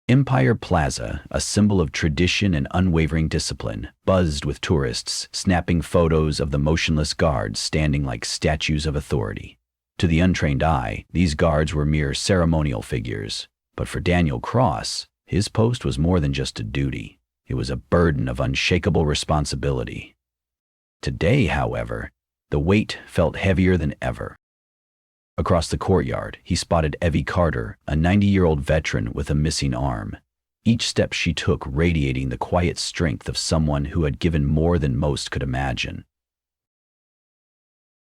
Empire Plaza, a symbol of tradition and unwavering discipline, buzzed with tourists snapping photos of the motionless guards standing like statues of authority. To the untrained eye, these guards were mere ceremonial figures. But for Daniel Cross, his post was more than just a duty. It was a burden of unshakable responsibility. Today, however, the weight felt heavier than ever. Across the courtyard, he spotted Evie Carter, a 90-year-old veteran with a missing arm. Each step she took radiating the quiet strength of someone who had given more than most could imagine.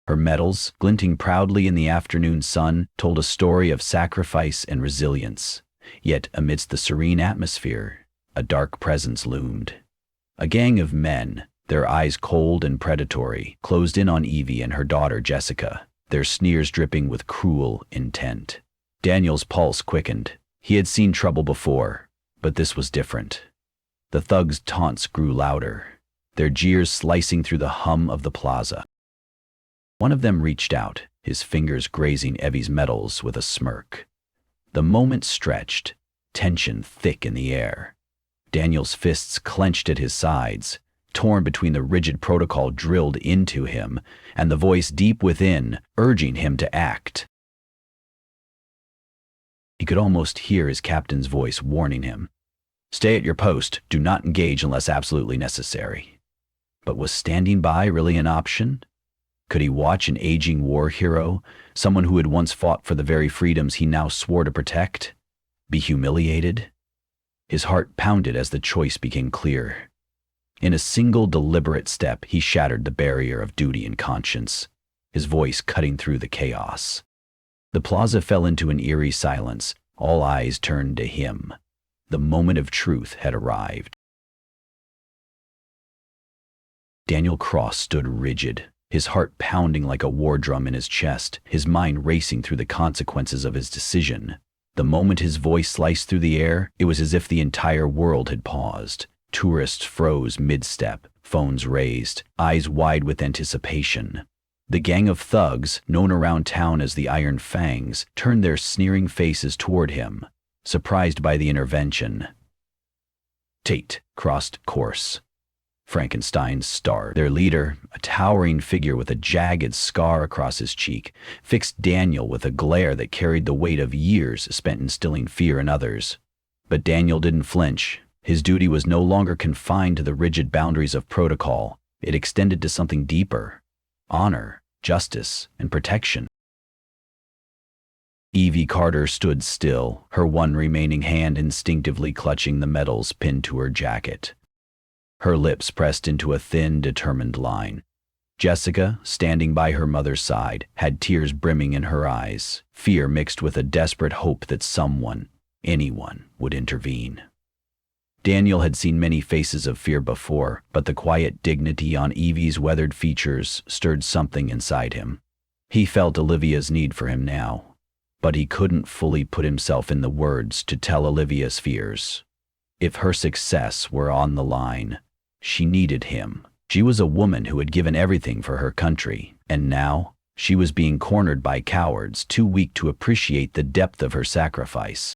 Her medals, glinting proudly in the afternoon sun, told a story of sacrifice and resilience. Yet, amidst the serene atmosphere, a dark presence loomed. A gang of men, their eyes cold and predatory, closed in on Evie and her daughter Jessica, their sneers dripping with cruel intent. Daniel's pulse quickened. He had seen trouble before, but this was different. The thugs' taunts grew louder, their jeers slicing through the hum of the plaza. One of them reached out, his fingers grazing Evie's medals with a smirk. The moment stretched, tension thick in the air. Daniel's fists clenched at his sides, torn between the rigid protocol drilled into him and the voice deep within urging him to act. He could almost hear his captain's voice warning him, "Stay at your post, do not engage unless absolutely necessary." But was standing by really an option? Could he watch an aging war hero, someone who had once fought for the very freedoms he now swore to protect, be humiliated? His heart pounded as the choice became clear. In a single deliberate step, he shattered the barrier of duty and conscience, his voice cutting through the chaos. The plaza fell into an eerie silence, all eyes turned to him. The moment of truth had arrived. Daniel Cross stood rigid, his heart pounding like a war drum in his chest, his mind racing through the consequences of his decision. The moment his voice sliced through the air, it was as if the entire world had paused. Tourists froze mid-step, phones raised, eyes wide with anticipation. The gang of thugs, known around town as the Iron Fangs, turned their sneering faces toward him, surprised by the intervention. Tate crossed course. Frankenstein starred. Their leader, a towering figure with a jagged scar across his cheek, fixed Daniel with a glare that carried the weight of years spent instilling fear in others. But Daniel didn't flinch. His duty was no longer confined to the rigid boundaries of protocol. It extended to something deeper: honor, justice, and protection. Evie Carter stood still, her one remaining hand instinctively clutching the medals pinned to her jacket. Her lips pressed into a thin, determined line. Jessica, standing by her mother's side, had tears brimming in her eyes, fear mixed with a desperate hope that someone, anyone, would intervene. Daniel had seen many faces of fear before, but the quiet dignity on Evie's weathered features stirred something inside him. He felt Olivia's need for him now, but he couldn't fully put himself in the words to tell Olivia's fears. If her success were on the line, she needed him. She was a woman who had given everything for her country, and now she was being cornered by cowards too weak to appreciate the depth of her sacrifice.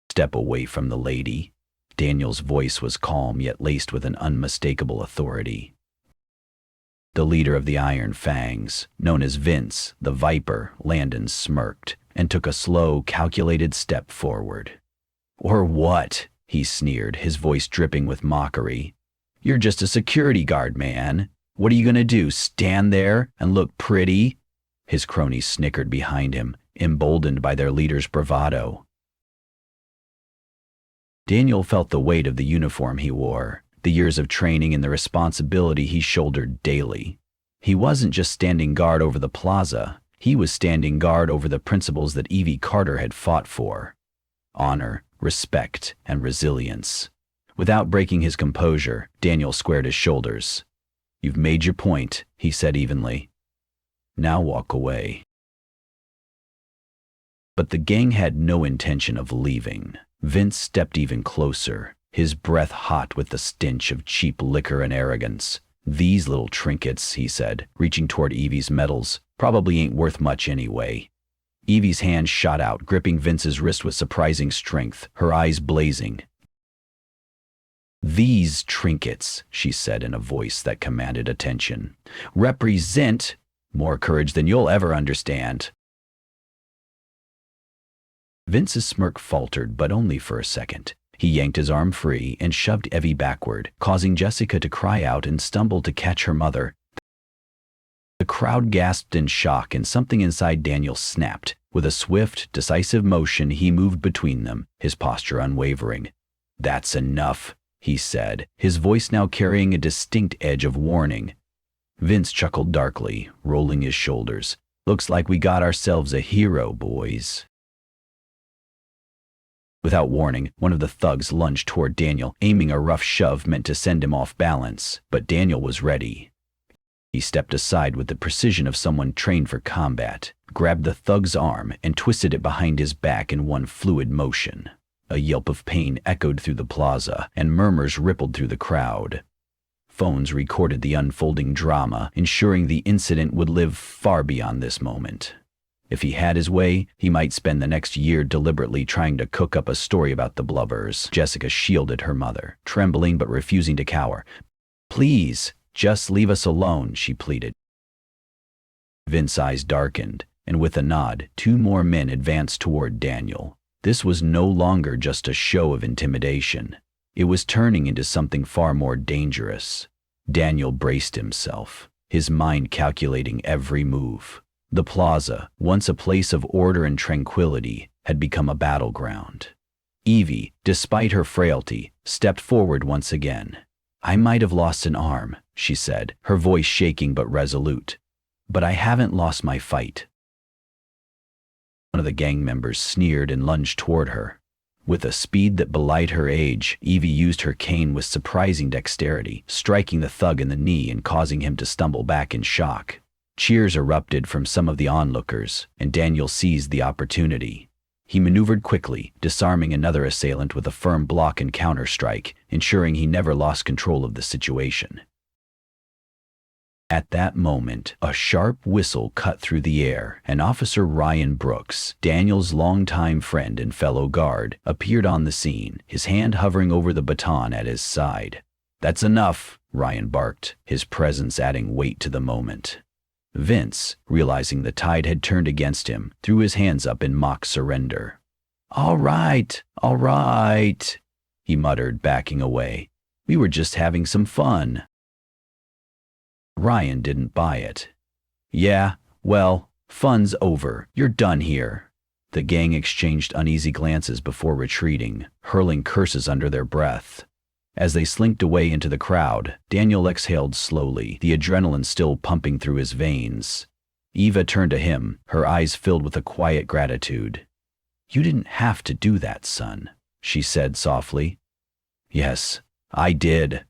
"Step away from the lady." Daniel's voice was calm yet laced with an unmistakable authority. The leader of the Iron Fangs, known as Vince, the Viper, Landon smirked and took a slow, calculated step forward. "Or what?" he sneered, his voice dripping with mockery. "You're just a security guard, man. What are you gonna do, stand there and look pretty?" His cronies snickered behind him, emboldened by their leader's bravado. Daniel felt the weight of the uniform he wore, the years of training and the responsibility he shouldered daily. He wasn't just standing guard over the plaza, he was standing guard over the principles that Evie Carter had fought for: honor, respect, and resilience. Without breaking his composure, Daniel squared his shoulders. "You've made your point," he said evenly. "Now walk away." But the gang had no intention of leaving. Vince stepped even closer, his breath hot with the stench of cheap liquor and arrogance. "These little trinkets," he said, reaching toward Evie's medals, "probably ain't worth much anyway. Evie's hand shot out, gripping Vince's wrist with surprising strength, her eyes blazing. "These trinkets," she said in a voice that commanded attention, "represent more courage than you'll ever understand." Vince's smirk faltered, but only for a second. He yanked his arm free and shoved Evie backward, causing Jessica to cry out and stumble to catch her mother. The crowd gasped in shock, and something inside Daniel snapped. With a swift, decisive motion, he moved between them, his posture unwavering. "That's enough," he said, his voice now carrying a distinct edge of warning. Vince chuckled darkly, rolling his shoulders. "Looks like we got ourselves a hero, boys." Without warning, one of the thugs lunged toward Daniel, aiming a rough shove meant to send him off balance, but Daniel was ready. He stepped aside with the precision of someone trained for combat, grabbed the thug's arm, and twisted it behind his back in one fluid motion. A yelp of pain echoed through the plaza, and murmurs rippled through the crowd. Phones recorded the unfolding drama, ensuring the incident would live far beyond this moment. If he had his way, he might spend the next year deliberately trying to cook up a story about the blubbers. Jessica shielded her mother, trembling but refusing to cower. "Please, just leave us alone," she pleaded. Vince's eyes darkened, and with a nod, two more men advanced toward Daniel. This was no longer just a show of intimidation. It was turning into something far more dangerous. Daniel braced himself, his mind calculating every move. The plaza, once a place of order and tranquility, had become a battleground. Evie, despite her frailty, stepped forward once again. "I might have lost an arm," she said, her voice shaking but resolute. "But I haven't lost my fight." One of the gang members sneered and lunged toward her. With a speed that belied her age, Evie used her cane with surprising dexterity, striking the thug in the knee and causing him to stumble back in shock. Cheers erupted from some of the onlookers, and Daniel seized the opportunity. He maneuvered quickly, disarming another assailant with a firm block and counter-strike, ensuring he never lost control of the situation. At that moment, a sharp whistle cut through the air, and Officer Ryan Brooks, Daniel's longtime friend and fellow guard, appeared on the scene, his hand hovering over the baton at his side. "That's enough," Ryan barked, his presence adding weight to the moment. Vince, realizing the tide had turned against him, threw his hands up in mock surrender. All right," he muttered, backing away. "We were just having some fun." Ryan didn't buy it. "Yeah, well, fun's over. You're done here." The gang exchanged uneasy glances before retreating, hurling curses under their breath. As they slinked away into the crowd, Daniel exhaled slowly, the adrenaline still pumping through his veins. Eva turned to him, her eyes filled with a quiet gratitude. "You didn't have to do that, son," she said softly. "Yes, I did,"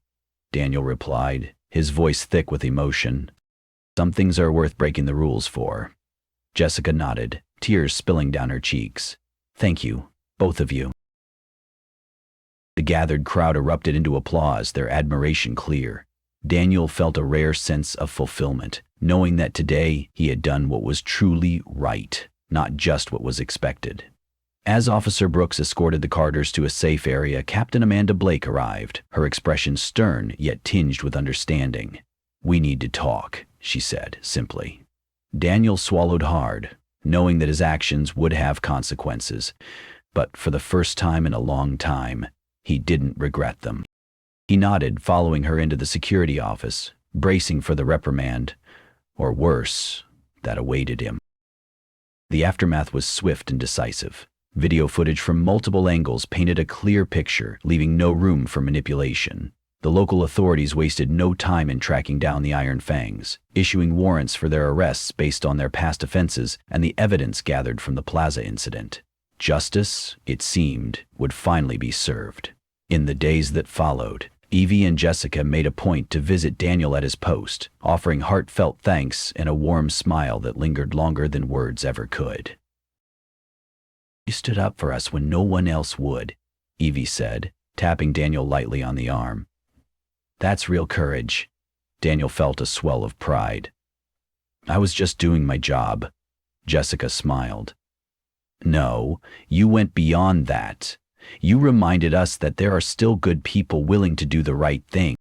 Daniel replied, his voice thick with emotion. "Some things are worth breaking the rules for." Jessica nodded, tears spilling down her cheeks. "Thank you, both of you." The gathered crowd erupted into applause, their admiration clear. Daniel felt a rare sense of fulfillment, knowing that today he had done what was truly right, not just what was expected. As Officer Brooks escorted the Carters to a safe area, Captain Amanda Blake arrived, her expression stern yet tinged with understanding. "We need to talk," she said, simply. Daniel swallowed hard, knowing that his actions would have consequences, but for the first time in a long time, he didn't regret them. He nodded, following her into the security office, bracing for the reprimand, or worse, that awaited him. The aftermath was swift and decisive. Video footage from multiple angles painted a clear picture, leaving no room for manipulation. The local authorities wasted no time in tracking down the Iron Fangs, issuing warrants for their arrests based on their past offenses and the evidence gathered from the Plaza incident. Justice, it seemed, would finally be served. In the days that followed, Evie and Jessica made a point to visit Daniel at his post, offering heartfelt thanks and a warm smile that lingered longer than words ever could. "You stood up for us when no one else would," Evie said, tapping Daniel lightly on the arm. "That's real courage." Daniel felt a swell of pride. "I was just doing my job." Jessica smiled. No, you went beyond that. You reminded us that there are still good people willing to do the right thing.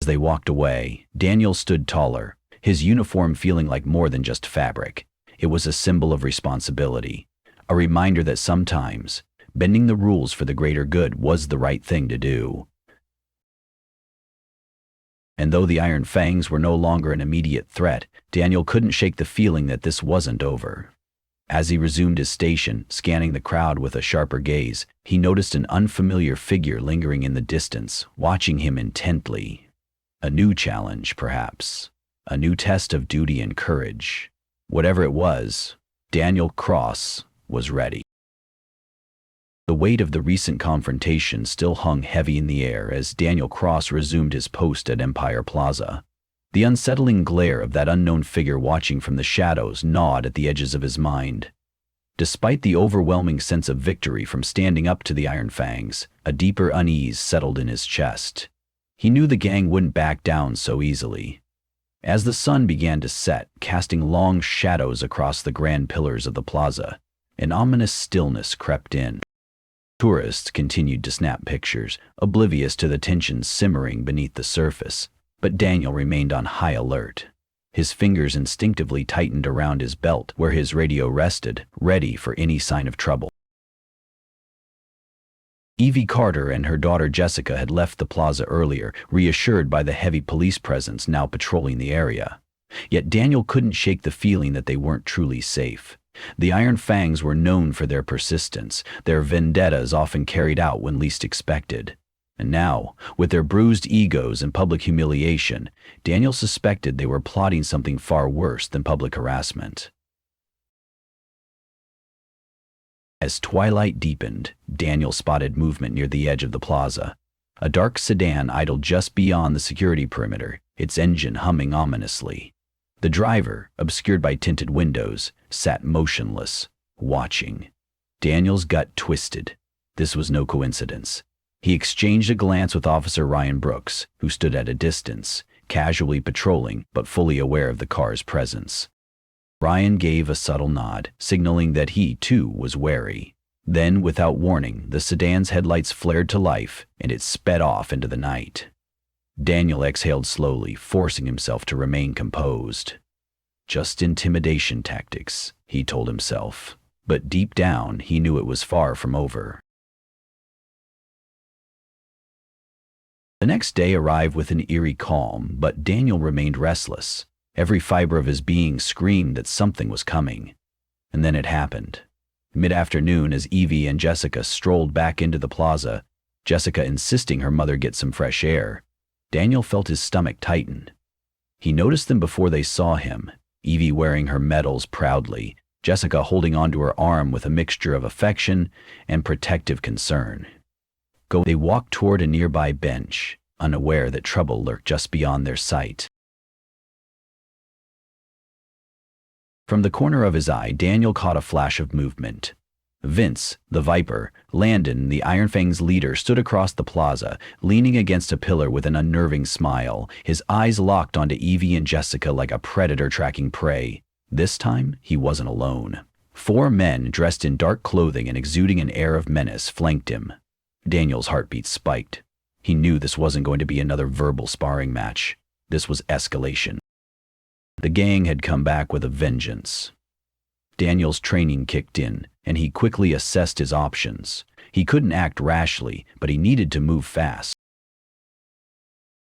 As they walked away, Daniel stood taller, his uniform feeling like more than just fabric. It was a symbol of responsibility, a reminder that sometimes bending the rules for the greater good was the right thing to do. And though the Iron Fangs were no longer an immediate threat, Daniel couldn't shake the feeling that this wasn't over. As he resumed his station, scanning the crowd with a sharper gaze, he noticed an unfamiliar figure lingering in the distance, watching him intently. A new challenge, perhaps. A new test of duty and courage. Whatever it was, Daniel Cross was ready. The weight of the recent confrontation still hung heavy in the air as Daniel Cross resumed his post at Empire Plaza. The unsettling glare of that unknown figure watching from the shadows gnawed at the edges of his mind. Despite the overwhelming sense of victory from standing up to the Iron Fangs, a deeper unease settled in his chest. He knew the gang wouldn't back down so easily. As the sun began to set, casting long shadows across the grand pillars of the plaza, an ominous stillness crept in. Tourists continued to snap pictures, oblivious to the tension simmering beneath the surface. But Daniel remained on high alert. His fingers instinctively tightened around his belt where his radio rested, ready for any sign of trouble. Evie Carter and her daughter Jessica had left the plaza earlier, reassured by the heavy police presence now patrolling the area. Yet Daniel couldn't shake the feeling that they weren't truly safe. The Iron Fangs were known for their persistence, their vendettas often carried out when least expected. And now, with their bruised egos and public humiliation, Daniel suspected they were plotting something far worse than public harassment. As twilight deepened, Daniel spotted movement near the edge of the plaza. A dark sedan idled just beyond the security perimeter, its engine humming ominously. The driver, obscured by tinted windows, sat motionless, watching. Daniel's gut twisted. This was no coincidence. He exchanged a glance with Officer Ryan Brooks, who stood at a distance, casually patrolling but fully aware of the car's presence. Ryan gave a subtle nod, signaling that he, too, was wary. Then, without warning, the sedan's headlights flared to life, and it sped off into the night. Daniel exhaled slowly, forcing himself to remain composed. Just intimidation tactics, he told himself. But deep down, he knew it was far from over. The next day arrived with an eerie calm, but Daniel remained restless. Every fiber of his being screamed that something was coming. And then it happened. Mid-afternoon, as Evie and Jessica strolled back into the plaza, Jessica insisting her mother get some fresh air, Daniel felt his stomach tighten. He noticed them before they saw him, Evie wearing her medals proudly, Jessica holding onto her arm with a mixture of affection and protective concern. They walked toward a nearby bench, unaware that trouble lurked just beyond their sight. From the corner of his eye, Daniel caught a flash of movement. Vince, the Viper, Landon, the Iron Fang's leader, stood across the plaza, leaning against a pillar with an unnerving smile, his eyes locked onto Evie and Jessica like a predator tracking prey. This time, he wasn't alone. 4 men dressed in dark clothing and exuding an air of menace flanked him. Daniel's heartbeat spiked. He knew this wasn't going to be another verbal sparring match. This was escalation. The gang had come back with a vengeance. Daniel's training kicked in, and he quickly assessed his options. He couldn't act rashly, but he needed to move fast.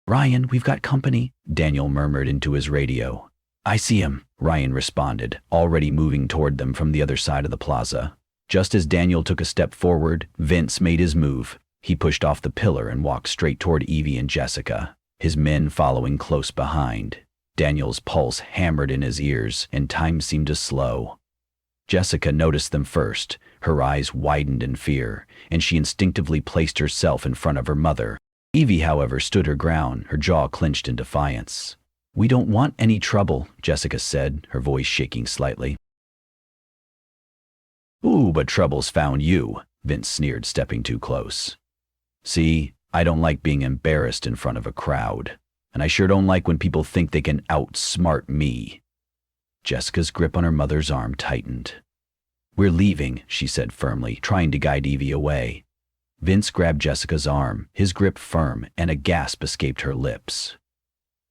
"Ryan, we've got company," Daniel murmured into his radio. "I see him," Ryan responded, already moving toward them from the other side of the plaza. Just as Daniel took a step forward, Vince made his move. He pushed off the pillar and walked straight toward Evie and Jessica, his men following close behind. Daniel's pulse hammered in his ears, and time seemed to slow. Jessica noticed them first. Her eyes widened in fear, and she instinctively placed herself in front of her mother. Evie, however, stood her ground, her jaw clenched in defiance. "We don't want any trouble," Jessica said, her voice shaking slightly. "Ooh, but trouble's found you," Vince sneered, stepping too close. "See, I don't like being embarrassed in front of a crowd, and I sure don't like when people think they can outsmart me." Jessica's grip on her mother's arm tightened. "We're leaving," she said firmly, trying to guide Evie away. Vince grabbed Jessica's arm, his grip firm, and a gasp escaped her lips.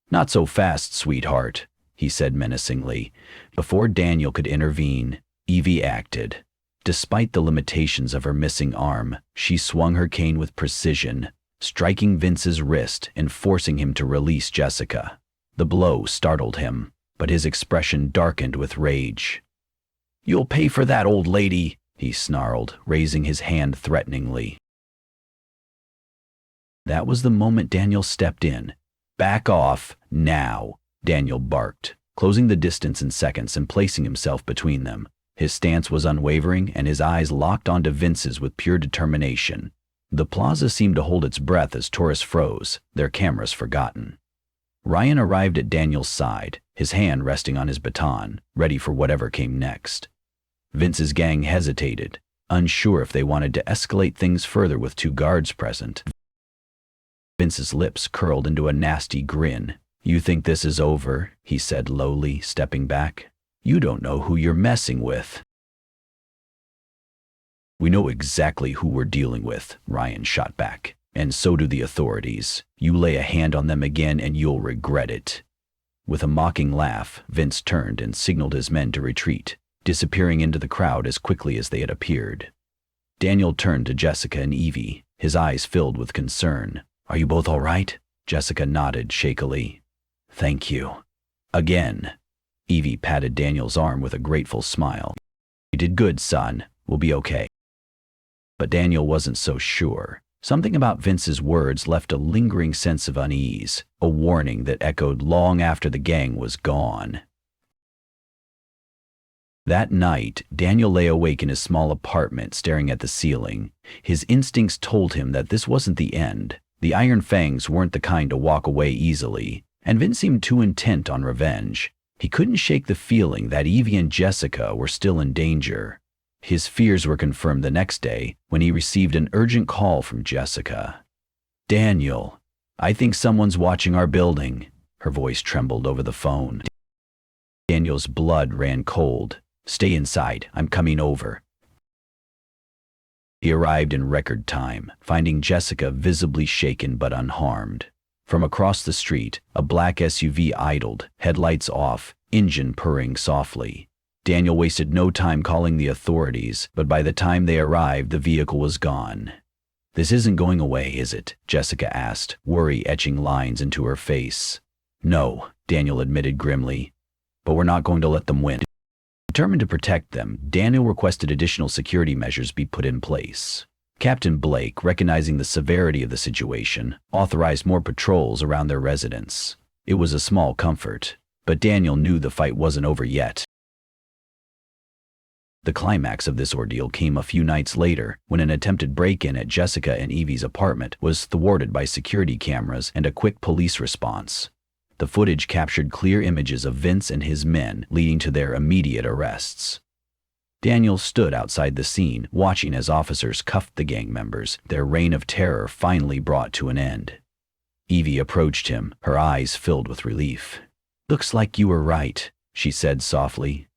"Not so fast, sweetheart," he said menacingly. Before Daniel could intervene, Evie acted. Despite the limitations of her missing arm, she swung her cane with precision, striking Vince's wrist and forcing him to release Jessica. The blow startled him, but his expression darkened with rage. "You'll pay for that, old lady," he snarled, raising his hand threateningly. That was the moment Daniel stepped in. "Back off, now," Daniel barked, closing the distance in seconds and placing himself between them. His stance was unwavering, and his eyes locked onto Vince's with pure determination. The plaza seemed to hold its breath as tourists froze, their cameras forgotten. Ryan arrived at Daniel's side, his hand resting on his baton, ready for whatever came next. Vince's gang hesitated, unsure if they wanted to escalate things further with two guards present. Vince's lips curled into a nasty grin. "You think this is over?" he said lowly, stepping back. "You don't know who you're messing with." "We know exactly who we're dealing with," Ryan shot back. "And so do the authorities. You lay a hand on them again and you'll regret it." With a mocking laugh, Vince turned and signaled his men to retreat, disappearing into the crowd as quickly as they had appeared. Daniel turned to Jessica and Evie, his eyes filled with concern. "Are you both all right?" Jessica nodded shakily. "Thank you." Again. Evie patted Daniel's arm with a grateful smile. "You did good, son. We'll be okay." But Daniel wasn't so sure. Something about Vince's words left a lingering sense of unease, a warning that echoed long after the gang was gone. That night, Daniel lay awake in his small apartment staring at the ceiling. His instincts told him that this wasn't the end. The Iron Fangs weren't the kind to walk away easily, and Vince seemed too intent on revenge. He couldn't shake the feeling that Evie and Jessica were still in danger. His fears were confirmed the next day when he received an urgent call from Jessica. "Daniel, I think someone's watching our building." Her voice trembled over the phone. Daniel's blood ran cold. "Stay inside, I'm coming over." He arrived in record time, finding Jessica visibly shaken but unharmed. From across the street, a black SUV idled, headlights off, engine purring softly. Daniel wasted no time calling the authorities, but by the time they arrived, the vehicle was gone. "This isn't going away, is it?" Jessica asked, worry etching lines into her face. "No," Daniel admitted grimly, "but we're not going to let them win." Determined to protect them, Daniel requested additional security measures be put in place. Captain Blake, recognizing the severity of the situation, authorized more patrols around their residence. It was a small comfort, but Daniel knew the fight wasn't over yet. The climax of this ordeal came a few nights later, when an attempted break-in at Jessica and Evie's apartment was thwarted by security cameras and a quick police response. The footage captured clear images of Vince and his men, leading to their immediate arrests. Daniel stood outside the scene, watching as officers cuffed the gang members, their reign of terror finally brought to an end. Evie approached him, her eyes filled with relief. "Looks like you were right," she said softly.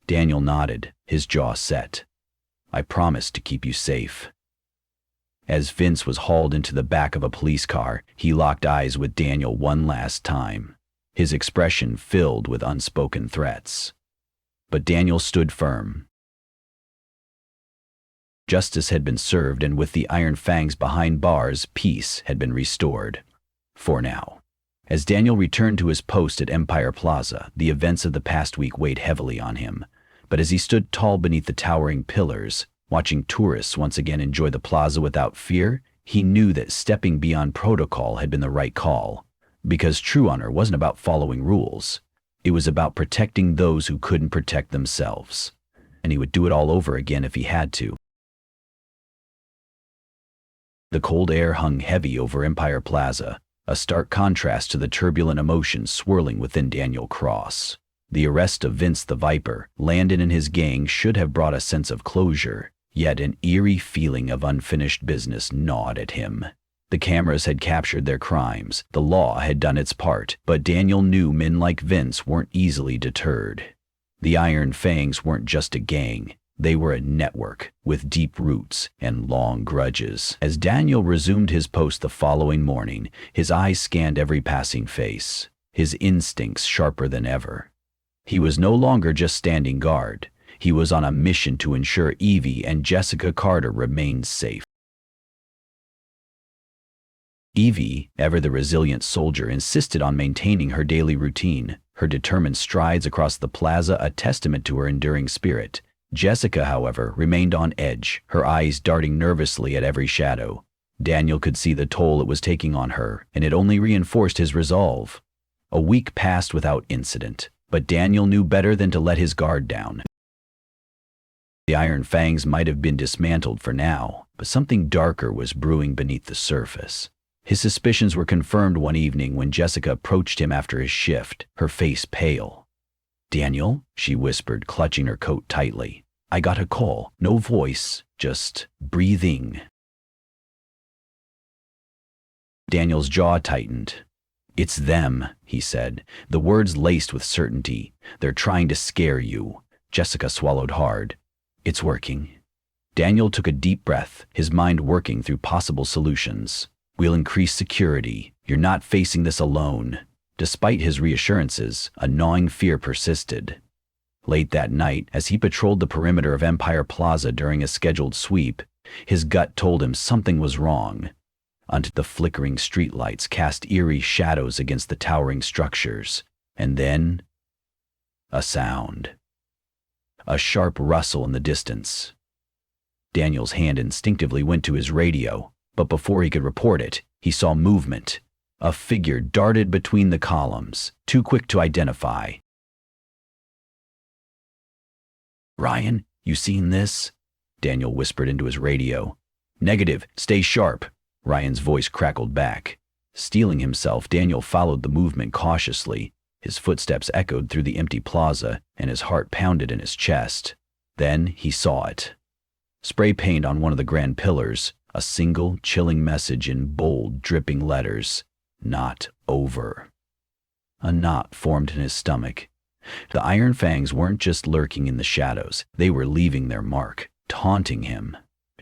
Daniel nodded, his jaw set. "I promised to keep you safe." As Vince was hauled into the back of a police car, he locked eyes with Daniel one last time, his expression filled with unspoken threats. But Daniel stood firm. Justice had been served, and with the Iron Fangs behind bars, peace had been restored. For now. As Daniel returned to his post at Empire Plaza, the events of the past week weighed heavily on him. But as he stood tall beneath the towering pillars, watching tourists once again enjoy the plaza without fear, he knew that stepping beyond protocol had been the right call. Because true honor wasn't about following rules. It was about protecting those who couldn't protect themselves. And he would do it all over again if he had to. The cold air hung heavy over Empire Plaza, a stark contrast to the turbulent emotions swirling within Daniel Cross. The arrest of Vince the Viper, Landon and his gang should have brought a sense of closure, yet an eerie feeling of unfinished business gnawed at him. The cameras had captured their crimes, the law had done its part, but Daniel knew men like Vince weren't easily deterred. The Iron Fangs weren't just a gang, They were a network with deep roots and long grudges. As Daniel resumed his post the following morning, his eyes scanned every passing face, his instincts sharper than ever. He was no longer just standing guard. He was on a mission to ensure Evie and Jessica Carter remained safe. Evie, ever the resilient soldier, insisted on maintaining her daily routine, her determined strides across the plaza a testament to her enduring spirit. Jessica, however, remained on edge, her eyes darting nervously at every shadow. Daniel could see the toll it was taking on her, and it only reinforced his resolve. A week passed without incident, but Daniel knew better than to let his guard down. The Iron Fangs might have been dismantled for now, but something darker was brewing beneath the surface. His suspicions were confirmed one evening when Jessica approached him after his shift, her face pale. "Daniel," she whispered, clutching her coat tightly. "I got a call. No voice, just breathing." Daniel's jaw tightened. "It's them," he said, the words laced with certainty. "They're trying to scare you." Jessica swallowed hard. "It's working." Daniel took a deep breath, his mind working through possible solutions. "We'll increase security. You're not facing this alone." Despite his reassurances, a gnawing fear persisted. Late that night, as he patrolled the perimeter of Empire Plaza during a scheduled sweep, his gut told him something was wrong. Until the flickering streetlights cast eerie shadows against the towering structures. And then, a sound. A sharp rustle in the distance. Daniel's hand instinctively went to his radio, but before he could report it, he saw movement. A figure darted between the columns, too quick to identify. "Ryan, you seen this?" Daniel whispered into his radio. "Negative, stay sharp," Ryan's voice crackled back. Steeling himself, Daniel followed the movement cautiously. His footsteps echoed through the empty plaza, and his heart pounded in his chest. Then he saw it. Spray paint on one of the grand pillars, a single, chilling message in bold, dripping letters. Not over. A knot formed in his stomach. The Iron Fangs weren't just lurking in the shadows, they were leaving their mark, taunting him.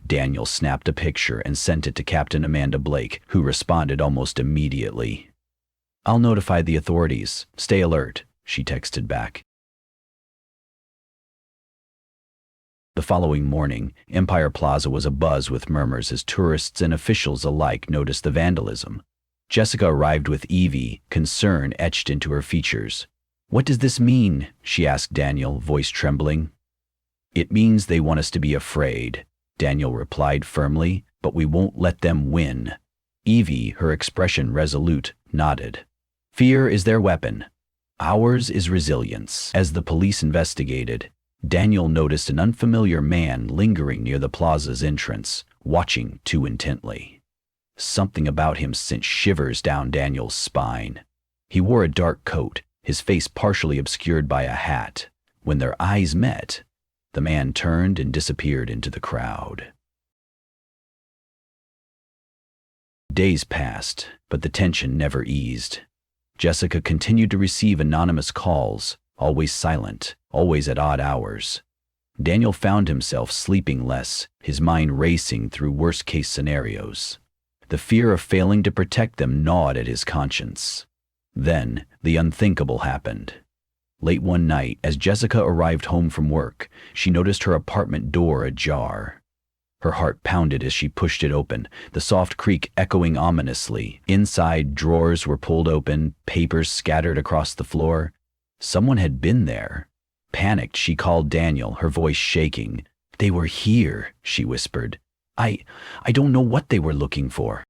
Daniel snapped a picture and sent it to Captain Amanda Blake, who responded almost immediately. "I'll notify the authorities. Stay alert," she texted back. The following morning, Empire Plaza was abuzz with murmurs as tourists and officials alike noticed the vandalism. Jessica arrived with Evie, concern etched into her features. "What does this mean?" she asked Daniel, voice trembling. "It means they want us to be afraid," Daniel replied firmly, "but we won't let them win." Evie, her expression resolute, nodded. "Fear is their weapon. Ours is resilience." As the police investigated, Daniel noticed an unfamiliar man lingering near the plaza's entrance, watching too intently. Something about him sent shivers down Daniel's spine. He wore a dark coat, his face partially obscured by a hat. When their eyes met, the man turned and disappeared into the crowd. Days passed, but the tension never eased. Jessica continued to receive anonymous calls, always silent, always at odd hours. Daniel found himself sleeping less, his mind racing through worst-case scenarios. The fear of failing to protect them gnawed at his conscience. Then, the unthinkable happened. Late one night, as Jessica arrived home from work, she noticed her apartment door ajar. Her heart pounded as she pushed it open, the soft creak echoing ominously. Inside, drawers were pulled open, papers scattered across the floor. Someone had been there. Panicked, she called Daniel, her voice shaking. "They were here," she whispered. I don't know what they were looking for."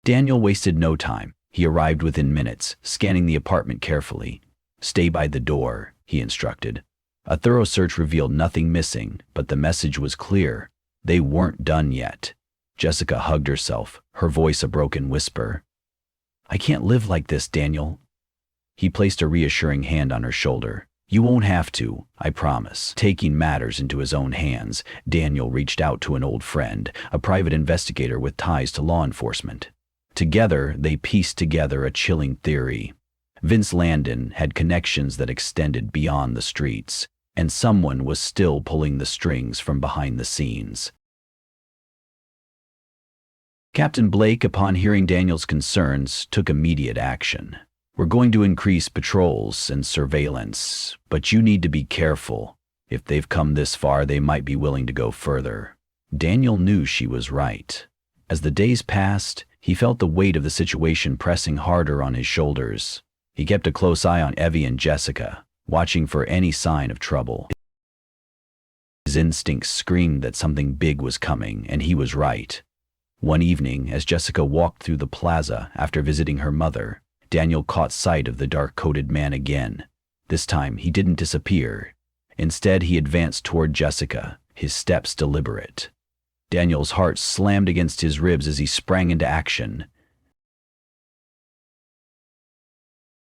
Daniel wasted no time. He arrived within minutes, scanning the apartment carefully. "Stay by the door," he instructed. A thorough search revealed nothing missing, but the message was clear. They weren't done yet. Jessica hugged herself, her voice a broken whisper. "I can't live like this, Daniel." He placed a reassuring hand on her shoulder. "You won't have to, I promise." Taking matters into his own hands, Daniel reached out to an old friend, a private investigator with ties to law enforcement. Together, they pieced together a chilling theory. Vince Landon had connections that extended beyond the streets, and someone was still pulling the strings from behind the scenes. Captain Blake, upon hearing Daniel's concerns, took immediate action. "We're going to increase patrols and surveillance, but you need to be careful. If they've come this far, they might be willing to go further." Daniel knew she was right. As the days passed, he felt the weight of the situation pressing harder on his shoulders. He kept a close eye on Evie and Jessica, watching for any sign of trouble. His instincts screamed that something big was coming, and he was right. One evening, as Jessica walked through the plaza after visiting her mother, Daniel caught sight of the dark-coated man again. This time, he didn't disappear. Instead, he advanced toward Jessica, his steps deliberate. Daniel's heart slammed against his ribs as he sprang into action.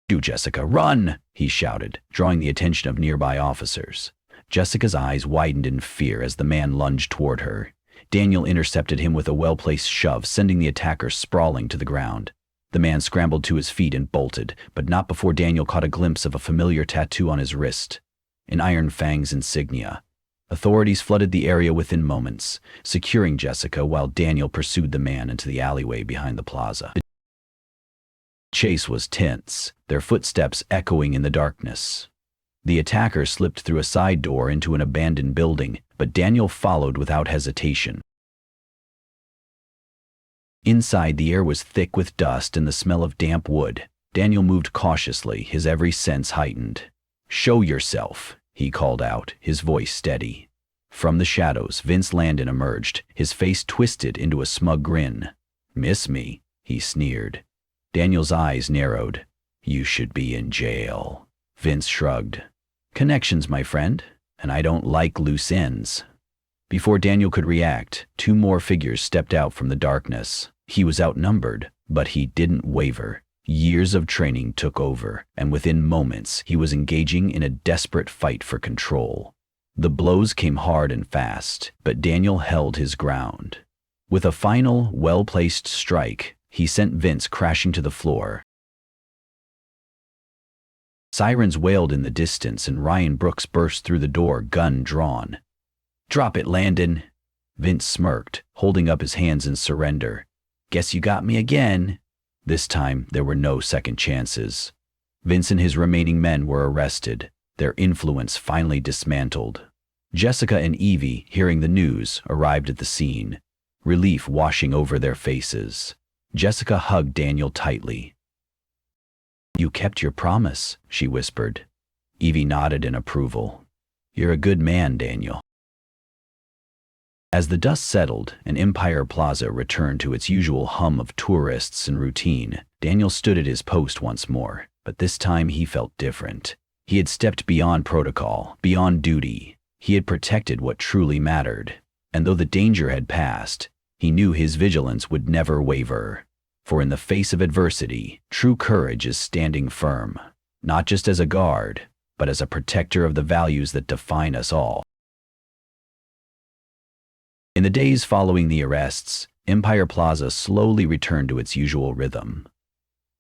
"Do, Jessica, run!" he shouted, drawing the attention of nearby officers. Jessica's eyes widened in fear as the man lunged toward her. Daniel intercepted him with a well-placed shove, sending the attacker sprawling to the ground. The man scrambled to his feet and bolted, but not before Daniel caught a glimpse of a familiar tattoo on his wrist, an Iron Fang's insignia. Authorities flooded the area within moments, securing Jessica while Daniel pursued the man into the alleyway behind the plaza. The chase was tense, their footsteps echoing in the darkness. The attacker slipped through a side door into an abandoned building, but Daniel followed without hesitation. Inside, the air was thick with dust and the smell of damp wood. Daniel moved cautiously, his every sense heightened. "Show yourself," he called out, his voice steady. From the shadows, Vince Landon emerged, his face twisted into a smug grin. "Miss me?" he sneered. Daniel's eyes narrowed. "You should be in jail." Vince shrugged. "Connections, my friend, and I don't like loose ends." Before Daniel could react, two more figures stepped out from the darkness. He was outnumbered, but he didn't waver. Years of training took over, and within moments he was engaging in a desperate fight for control. The blows came hard and fast, but Daniel held his ground. With a final, well-placed strike, he sent Vince crashing to the floor. Sirens wailed in the distance, and Ryan Brooks burst through the door, gun drawn. "Drop it, Landon." Vince smirked, holding up his hands in surrender. "Guess you got me again." This time, there were no second chances. Vince and his remaining men were arrested, their influence finally dismantled. Jessica and Evie, hearing the news, arrived at the scene, relief washing over their faces. Jessica hugged Daniel tightly. "You kept your promise," she whispered. Evie nodded in approval. "You're a good man, Daniel." As the dust settled and Empire Plaza returned to its usual hum of tourists and routine, Daniel stood at his post once more, but this time he felt different. He had stepped beyond protocol, beyond duty. He had protected what truly mattered, and though the danger had passed, he knew his vigilance would never waver. For in the face of adversity, true courage is standing firm, not just as a guard, but as a protector of the values that define us all. In the days following the arrests, Empire Plaza slowly returned to its usual rhythm.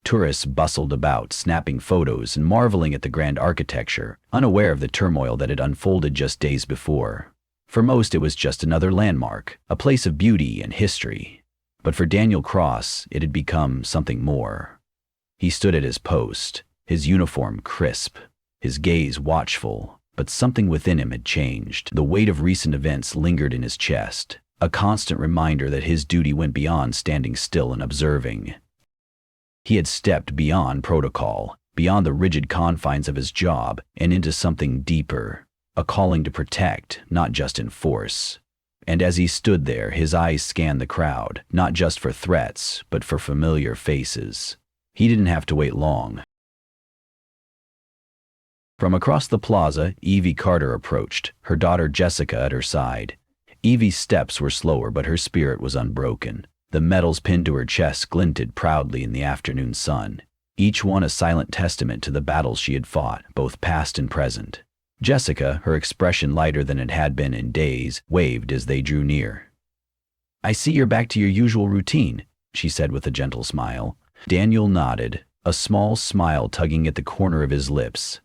Tourists bustled about, snapping photos and marveling at the grand architecture, unaware of the turmoil that had unfolded just days before. For most, it was just another landmark, a place of beauty and history. But for Daniel Cross, it had become something more. He stood at his post, his uniform crisp, his gaze watchful, but something within him had changed. The weight of recent events lingered in his chest, a constant reminder that his duty went beyond standing still and observing. He had stepped beyond protocol, beyond the rigid confines of his job, and into something deeper, a calling to protect, not just enforce. And as he stood there, his eyes scanned the crowd, not just for threats, but for familiar faces. He didn't have to wait long. From across the plaza, Evie Carter approached, her daughter Jessica at her side. Evie's steps were slower, but her spirit was unbroken. The medals pinned to her chest glinted proudly in the afternoon sun, each one a silent testament to the battles she had fought, both past and present. Jessica, her expression lighter than it had been in days, waved as they drew near. "I see you're back to your usual routine," she said with a gentle smile. Daniel nodded, a small smile tugging at the corner of his lips.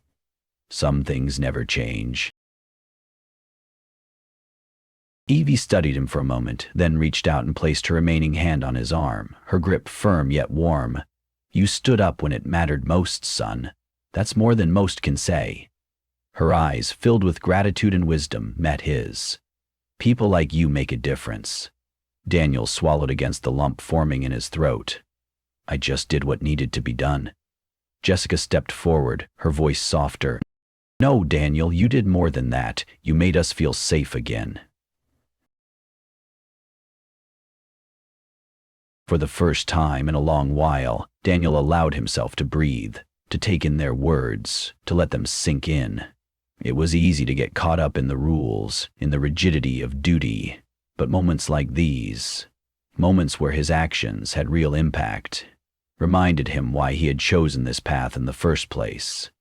Some things never change. Evie studied him for a moment, then reached out and placed her remaining hand on his arm, her grip firm yet warm. You stood up when it mattered most, son. That's more than most can say. Her eyes, filled with gratitude and wisdom, met his. People like you make a difference. Daniel swallowed against the lump forming in his throat. I just did what needed to be done. Jessica stepped forward, her voice softer. No, Daniel, you did more than that. You made us feel safe again. For the first time in a long while, Daniel allowed himself to breathe, to take in their words, to let them sink in. It was easy to get caught up in the rules, in the rigidity of duty, but moments like these, moments where his actions had real impact, reminded him why he had chosen this path in the first place.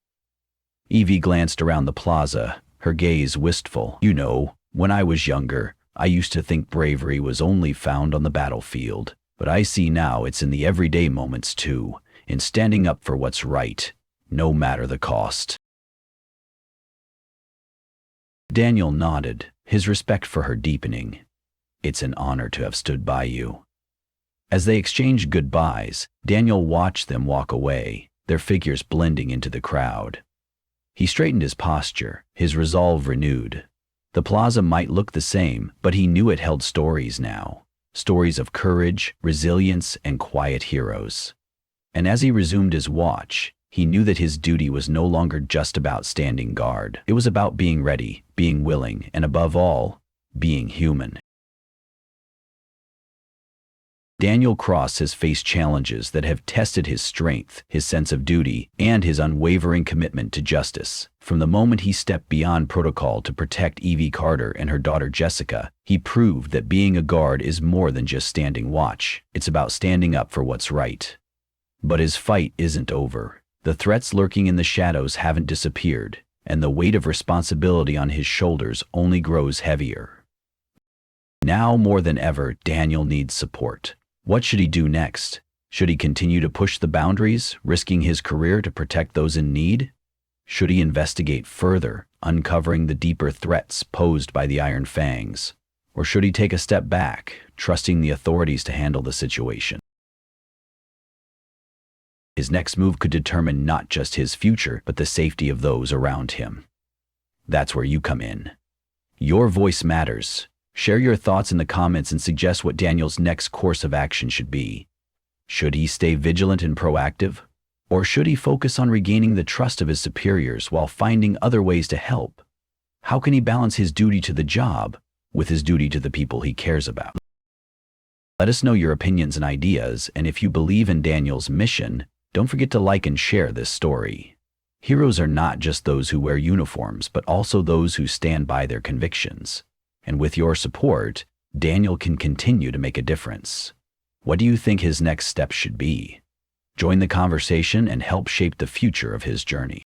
Evie glanced around the plaza, her gaze wistful. You know, when I was younger, I used to think bravery was only found on the battlefield, but I see now it's in the everyday moments too, in standing up for what's right, no matter the cost. Daniel nodded, his respect for her deepening. It's an honor to have stood by you. As they exchanged goodbyes, Daniel watched them walk away, their figures blending into the crowd. He straightened his posture, his resolve renewed. The plaza might look the same, but he knew it held stories now. Stories of courage, resilience, and quiet heroes. And as he resumed his watch, he knew that his duty was no longer just about standing guard. It was about being ready, being willing, and above all, being human. Daniel Cross has faced challenges that have tested his strength, his sense of duty, and his unwavering commitment to justice. From the moment he stepped beyond protocol to protect Evie Carter and her daughter Jessica, he proved that being a guard is more than just standing watch. It's about standing up for what's right. But his fight isn't over. The threats lurking in the shadows haven't disappeared, and the weight of responsibility on his shoulders only grows heavier. Now more than ever, Daniel needs support. What should he do next? Should he continue to push the boundaries, risking his career to protect those in need? Should he investigate further, uncovering the deeper threats posed by the Iron Fangs? Or should he take a step back, trusting the authorities to handle the situation? His next move could determine not just his future, but the safety of those around him. That's where you come in. Your voice matters. Share your thoughts in the comments and suggest what Daniel's next course of action should be. Should he stay vigilant and proactive? Or should he focus on regaining the trust of his superiors while finding other ways to help? How can he balance his duty to the job with his duty to the people he cares about? Let us know your opinions and ideas, and if you believe in Daniel's mission, don't forget to like and share this story. Heroes are not just those who wear uniforms, but also those who stand by their convictions. And with your support, Daniel can continue to make a difference. What do you think his next steps should be? Join the conversation and help shape the future of his journey.